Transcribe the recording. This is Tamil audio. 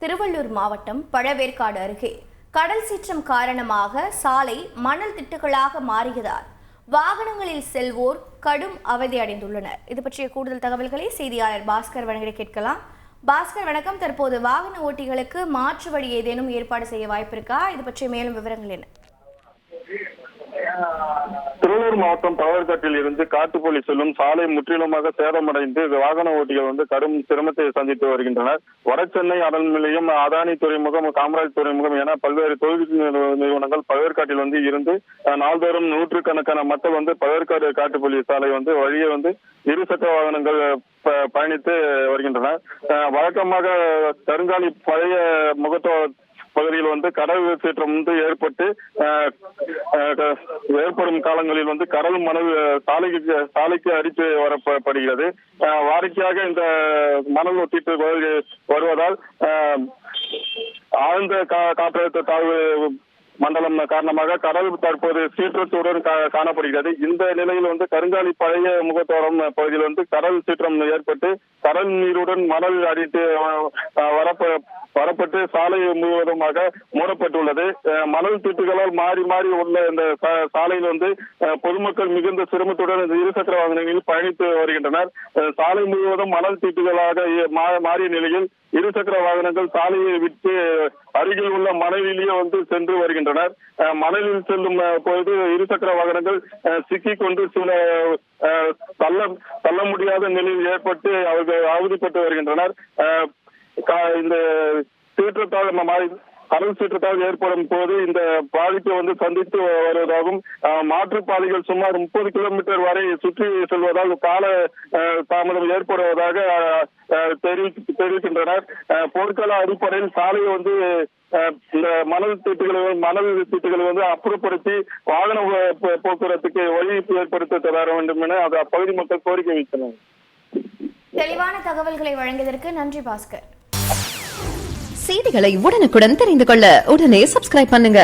திருவள்ளூர் மாவட்டம் பழவேற்காடு அருகே கடல் சீற்றம் காரணமாக சாலை மணல் திட்டுகளாக மாறியதால் வாகனங்களில் செல்வோர் கடும் அவதி அடைந்துள்ளனர். இது பற்றிய கூடுதல் தகவல்களை செய்தியாளர் பாஸ்கர் வழங்க கேட்கலாம். பாஸ்கர் வணக்கம். தற்போது வாகன ஓட்டிகளுக்கு மாற்று வழி ஏதேனும் ஏற்பாடு செய்ய வாய்ப்பிருக்கா? இது பற்றிய மேலும் விவரங்கள் என்ன? திருவள்ளூர் மாவட்டம் பழவேற்காட்டில் இருந்து காட்டுப்பள்ளி செல்லும் சாலை முற்றிலுமாக சேதமடைந்து வாகன ஓட்டிகள் கடும் சிரமத்தை சந்தித்து வருகின்றனர். வடசென்னை அனல் நிலையம், அதானி துறைமுகம், காமராஜ் துறைமுகம் என பல்வேறு தொழில் நிறுவனங்கள் பழவேற்காட்டில் இருந்து நாள்தோறும் நூற்றுக்கணக்கான மக்கள் பழவேற்காடு காட்டுப்பள்ளி சாலை வழியே இருசக்கர வாகனங்கள் பயணித்து வருகின்றனர். வழக்கமாக கருங்காலி பழைய முகத்தோ பகுதியில் கடல் சீற்றம் ஏற்பட்டு ஏற்படும் காலங்களில் கடல் மணல் சாலைக்கு அடித்து வரப்படுகிறது. வாடிக்கையாக இந்த மணல் ஒட்டிட்டு வருவதால் ஆழ்ந்த காற்றழுத்த தாழ்வு மண்டலம் காரணமாக கடல் தற்போது சீற்றத்துடன் காணப்படுகிறது. இந்த நிலையில் கருங்காலி பழைய முகத்தோரம் பகுதியில் கடல் சீற்றம் ஏற்பட்டு கடல் நீருடன் மணல் அடித்து வரப்பட்டு சாலை முழுவதுமாக மூடப்பட்டுள்ளது. மணல் திட்டுகளால் மாறி மாறி உள்ள இந்த சாலையில் பொதுமக்கள் மிகுந்த சிரமத்துடன் இருசக்கர வாகனங்களில் பயணித்து வருகின்றனர். சாலை முழுவதும் மணல் திட்டுகளாக மாறிய நிலையில் இருசக்கர வாகனங்கள் சாலையை விட்டு அருகில் உள்ள மணலிலேயே சென்று வருகின்றனர். மணலில் செல்லும் பொழுது இருசக்கர வாகனங்கள் சிக்கிக் கொண்டு சில தள்ள முடியாத நிலையில் ஏற்பட்டு அவர்கள் அவதிப்பட்டு வருகின்றனர். இந்த கடல் சீற்றத்தால் ஏற்படும் போது இந்த பாதிப்பை சந்தித்து வருவதாகவும் மாற்றுப்பாதைகள் சுமார் 30 கிலோமீட்டர் வரை சுற்றி செல்வதால் கால தாமதம் ஏற்படுவதாக தெரிவிக்கின்றனர். போர்க்கால அடிப்படையில் சாலையை இந்த மணல் திட்டுகளை அப்புறப்படுத்தி வாகன போக்குவரத்துக்கு வழி ஏற்படுத்த தர வேண்டும் என அப்பகுதி மக்கள் கோரிக்கை வைத்தனர். தெளிவான தகவல்களை வழங்கியதற்கு நன்றி பாஸ்கர். செய்திகளை உடனுக்குடன் தெரிந்து கொள்ள உடனே சப்ஸ்கிரைப் பண்ணுங்க.